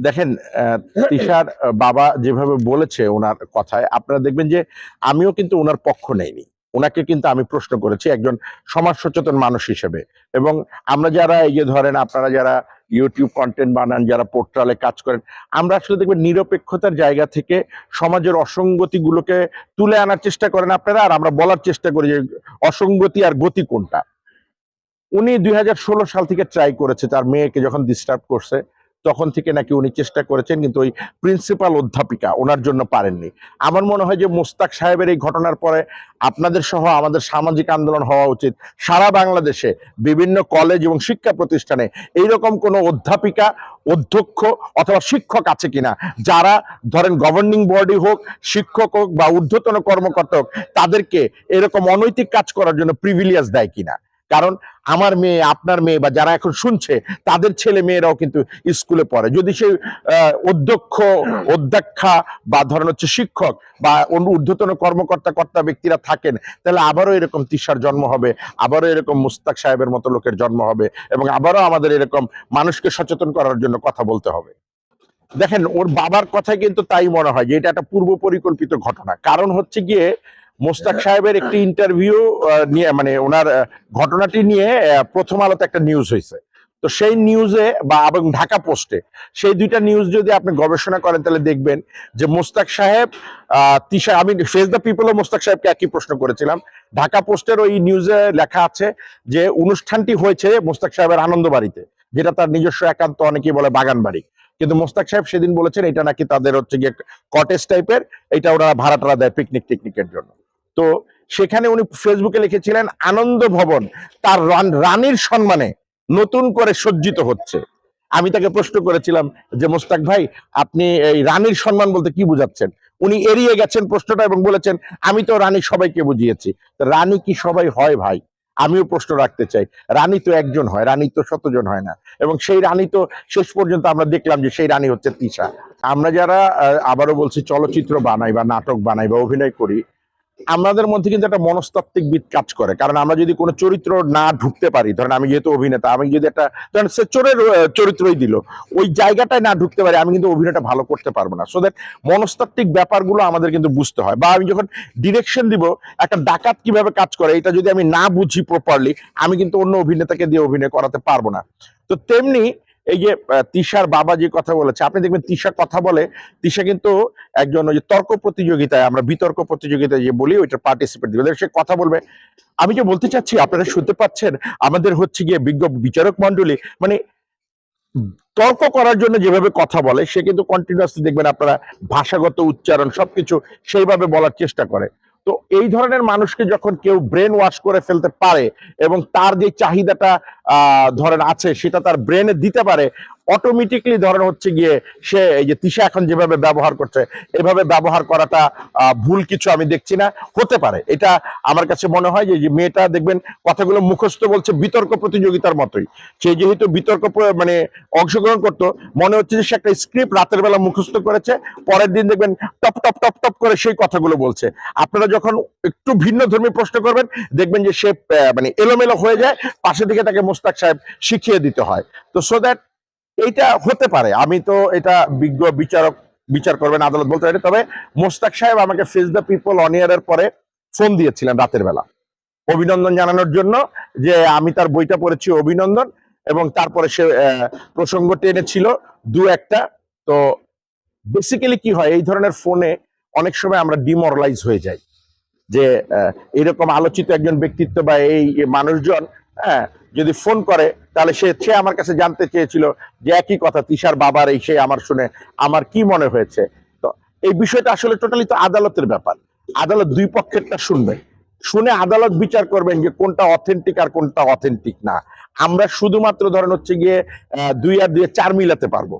দেখেন, তিশার বাবা যেভাবে বলেছে ওনার কথায়, আপনারা দেখবেন যে আমিও কিন্তু ওনার পক্ষ নেইনি। ওনাকে কিন্তু আমি প্রশ্ন করেছি একজন সমাজ সচেতন মানুষ হিসেবে। এবং আমরা যারা এই যে ধরেন আপনারা যারা ইউটিউব কন্টেন্ট বানান, যারা পোর্টালে কাজ করেন, আমরা আসলে দেখবেন নিরপেক্ষতার জায়গা থেকে সমাজের অসঙ্গতিগুলোকে তুলে আনার চেষ্টা করেন আপনারা, আর আমরা বলার চেষ্টা করি যে অসঙ্গতি আর গতি কোনটা। উনি 2016 সাল থেকে ট্রাই করেছে, তার মেয়েকে যখন ডিস্টার্ব করছে তখন থেকে নাকি উনি চেষ্টা করেছেন, কিন্তু ওই প্রিন্সিপাল অধ্যাপিকা ওনার জন্য পারেননি। আমার মনে হয় যে মোস্তাক সাহেবের এই ঘটনার পরে আপনাদের সহ আমাদের সামাজিক আন্দোলন হওয়া উচিত। সারা বাংলাদেশে বিভিন্ন কলেজ এবং শিক্ষা প্রতিষ্ঠানে এইরকম কোনো অধ্যাপিকা, অধ্যক্ষ অথবা শিক্ষক আছে কিনা, যারা ধরেন গভর্নিং বডি হোক, শিক্ষক হোক বা ঊর্ধ্বতন কর্মকর্তা হোক, তাদেরকে এরকম অনৈতিক কাজ করার জন্য প্রিভিলিয়াস দেয় কিনা। কারণ আমার মেয়ে, আপনার মেয়ে বা যারা এখন শুনছে তাদের ছেলে মেয়েরাও কিন্তু স্কুলে পড়ে। যদি সেই অধ্যক্ষ, অধ্যক্ষা বা ধরেন হচ্ছে শিক্ষক বা ঊর্ধ্বতন কর্তা ব্যক্তিরা থাকেন, তাহলে আবারও এরকম তিশার জন্ম হবে, আবারও এরকম মুস্তাক সাহেবের মতো লোকের জন্ম হবে, এবং আবারও আমাদের এরকম মানুষকে সচেতন করার জন্য কথা বলতে হবে। দেখেন, ওর বাবার কথায় কিন্তু তাই মনে হয় যে এটা একটা পূর্ব পরিকল্পিত ঘটনা। কারণ হচ্ছে গিয়ে মোস্তাক সাহেবের একটি ইন্টারভিউ নিয়ে, মানে ওনার ঘটনাটি নিয়ে প্রথম আলোতে একটা নিউজ হয়েছে। তো সেই নিউজে বা এবং ঢাকা পোস্টে, সেই দুইটা নিউজ যদি আপনি গবেষণা করেন তাহলে দেখবেন যে মোস্তাক সাহেব তিশা, আমি ফেস দ্য পিপলও মোস্তাক সাহেবকে একই প্রশ্ন করেছিলাম। ঢাকা পোস্টের ওই নিউজে লেখা আছে যে অনুষ্ঠানটি হয়েছে মোস্তাক সাহেবের আনন্দবাড়িতে, যেটা তার নিজস্ব একান্ত, অনেকেই বলে বাগান বাড়ি। কিন্তু মোস্তাক সাহেব সেদিন বলেছেন এটা নাকি তাদের হচ্ছে গিয়ে কটেজ টাইপের, এটা ওরা ভাড়া টাড়া দেয় পিকনিক টিকনিকের জন্য। তো সেখানে উনি ফেসবুকে লিখেছিলেন আনন্দ ভবন তার রানীর সম্মানে নতুন করে সজ্জিত হচ্ছে। আমি তাকে প্রশ্ন করেছিলাম যে মোস্তাক ভাই, আপনি এই রানীর সম্মান বলতে কি বুঝাচ্ছেন? উনি এড়িয়ে গেছেন প্রশ্নটা এবং বলেছেন আমি তো রানী সবাইকে বুঝিয়েছি। রানী কি সবাই হয় ভাই? আমিও প্রশ্ন রাখতে চাই। রানী তো একজন হয়, রানী তো শতজন হয় না। এবং সেই রানী তো শেষ পর্যন্ত আমরা দেখলাম যে সেই রানী হচ্ছে তিশা। আমরা যারা আবারও বলছি চলচ্চিত্র বানাই বা নাটক বানাই বা অভিনয় করি, আমাদের মধ্যে কিন্তু একটা মনস্তাত্ত্বিক বিদ কাজ করে। কারণ আমরা যদি কোনো চরিত্র না ঢুকতে পারি, ধরেন আমি যেহেতু অভিনেতা, আমি যদি একটা ধরেন সে চোরের চরিত্রই দিল, ওই জায়গাটায় না ঢুকতে পারি, আমি কিন্তু অভিনয়টা ভালো করতে পারবো না। সো দ্যাট মনস্তাত্ত্বিক ব্যাপারগুলো আমাদের কিন্তু বুঝতে হয়। বা আমি যখন ডিরেকশন দিব, একটা ডাকাত কিভাবে কাজ করে এটা যদি আমি না বুঝি প্রপারলি, আমি কিন্তু অন্য অভিনেতাকে দিয়ে অভিনয় করাতে পারবো না। তো তেমনি এই যে তিশার বাবা যে কথা বলেছে, আপনি দেখবেন তিশা কথা বলে, তিশা কিন্তু একজন ওই যে তর্ক প্রতিযোগিতায়, আমরা বিতর্ক প্রতিযোগিতায় যে বলি ওইটা পার্টিসিপেট দিবে, সে কথা বলবে। আমি যে বলতে চাচ্ছি, আপনারা শুনতে পাচ্ছেন, আমাদের হচ্ছে গিয়ে বিজ্ঞ বিচারক মন্ডলী মানে তর্ক করার জন্য যেভাবে কথা বলে, সে কিন্তু কন্টিনিউয়াসলি দেখবেন আপনারা ভাষাগত উচ্চারণ সবকিছু সেইভাবে বলার চেষ্টা করে। তো এই ধরনের মানুষকে যখন কেউ ব্রেন ওয়াশ করে ফেলতে পারে এবং তার যে চাহিদাটা ধরেন আছে সেটা তার ব্রেনে দিতে পারে, অটোমেটিকলি ধরেন হচ্ছে গিয়ে সে এই যে তিশা এখন যেভাবে ব্যবহার করছে, এভাবে ব্যবহার করাটা ভুল কিছু আমি দেখছি না। হতে পারে, এটা আমার কাছে মনে হয় যে মেয়েটা দেখবেন কথাগুলো মুখস্থ বলছে বিতর্ক প্রতিযোগিতার মতোই। সে যেহেতু বিতর্ক মানে অংশগ্রহণ করতো, মনে হচ্ছে যে সে একটা স্ক্রিপ্ট রাতের বেলা মুখস্থ করেছে, পরের দিন দেখবেন টপ টপ টপ টপ করে সেই কথাগুলো বলছে। আপনারা যখন একটু ভিন্ন ধর্মী প্রশ্ন করবেন, দেখবেন যে সে মানে এলোমেলো হয়ে যায়, পাশে থেকে তাকে মোস্তাক সাহেব শিখিয়ে দিতে হয়। তো সো দ্যাট এইটা হতে পারে, আমি তো এটা বিজ্ঞ বিচারক বিচার করবেন, আদালত বলতে পারি। তবে মোস্তাক সাহেব আমাকে ফেস দ্য পিপল অন এয়ারের পরে ফোন দিয়েছিলেন রাতের বেলা অভিনন্দন জানানোর জন্য, যে আমি তার বইটা পড়েছি অভিনন্দন, এবং তারপরে সে প্রসঙ্গ টেনেছিল দু একটা। তো বেসিক্যালি কি হয়, এই ধরনের ফোনে অনেক সময় আমরা ডিমোরালাইজ হয়ে যাই যে এরকম আলোচিত একজন ব্যক্তিত্ব বা এই মানুষজন যদি ফোন করে, তাহলে সে আমার কাছে জানতে চেয়েছিল যে একই কথা তিশার বাবার এই সেই আমার শুনে আমার কি মনে হয়েছে। তো এই বিষয়টা আসলে টোটালি তো আদালতের ব্যাপার। আদালত দুই পক্ষেরটা শুনবে, শুনে আদালত বিচার করবেন যে কোনটা অথেন্টিক আর কোনটা অথেন্টিক না। আমরা শুধুমাত্র ধরেন হচ্ছে গিয়ে 2 আর 2 4 মিলাতে পারবো,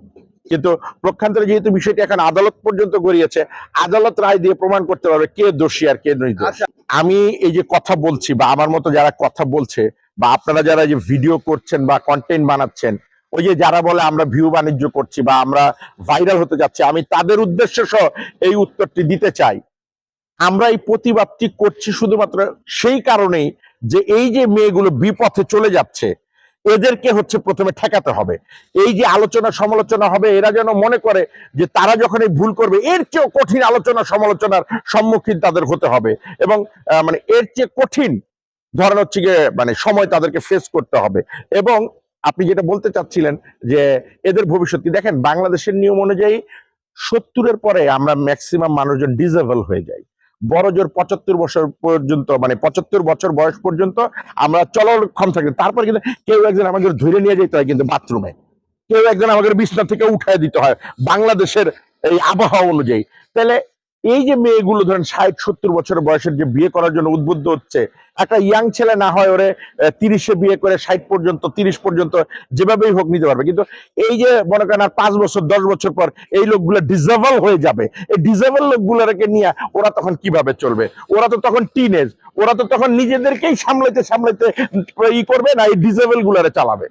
কিন্তু পক্ষান্তরে যেহেতু বিষয়টি এখন আদালত পর্যন্ত গড়িয়েছে, আদালত রায় দিয়ে প্রমাণ করতে পারবে কে দোষী আর কে নির্দোষ। আমি এই যে কথা বলছি বা আমার মতো যারা কথা বলছে বা আপনারা যারা যে ভিডিও করছেন বা কন্টেন্ট বানাচ্ছেন, ওই যে যারা বলে আমরা ভিউ বাণিজ্য করছি বা আমরা ভাইরাল হতে যাচ্ছি, আমি তাদের উদ্দেশ্য সহ এই উত্তরটি দিতে চাই। আমরা এই প্রতিবাদটি করছি শুধুমাত্র সেই কারণেই যে এই যে মেয়েগুলো বিপথে চলে যাচ্ছে, এদেরকে হচ্ছে প্রথমে ঠেকাতে হবে। এই যে আলোচনা সমালোচনা হবে, এরা যেন মনে করে যে তারা যখন এই ভুল করবে এর চেয়েও কঠিন আলোচনা সমালোচনার সম্মুখীন তাদের হতে হবে, এবং মানে এর চেয়ে কঠিন ধরেন হচ্ছে গিয়ে মানে সময় তাদেরকে ফেস করতে হবে। এবং আপনি যেটা বলতে চাচ্ছিলেন যে এদের ভবিষ্যৎ কি, দেখেন বাংলাদেশের নিয়ম অনুযায়ী 70-এর পরে আমরা ম্যাক্সিমাম মানুষজন ডিজেবল হয়ে যাই। বড় জোর 75 বছর পর্যন্ত, মানে 75 বছর বয়স পর্যন্ত আমরা চলক্ষম থাকি। তারপর কিন্তু কেউ একজন আমাদের ধরে নিয়ে যেতে হয় কিন্তু বাথরুমে, কেউ একজন আমাদের বিছনা থেকে উঠায় দিতে হয় বাংলাদেশের এই আবহাওয়া অনুযায়ী। তাহলে এই যে মেয়েগুলো ধরেন 60-70 বছর বয়সের যে বিয়ে করার জন্য উদ্বুদ্ধ হচ্ছে, একটা ইয়াং ছেলে না হয় ওরে 30-এ বিয়ে করে 60 পর্যন্ত 30 পর্যন্ত যেভাবেই হোক নিতে পারবে, কিন্তু এই যে মনে করেন আর 5 বছর 10 বছর পর এই লোকগুলো ডিজেবল হয়ে যাবে, এই ডিজেবল লোকগুলোকে নিয়ে ওরা তখন কিভাবে চলবে? ওরা তো তখন টিনেজ, ওরা তো তখন নিজেদেরকেই সামলাইতে সামলাইতে ই করবে না, এই ডিজেবল গুলারে চালাবে।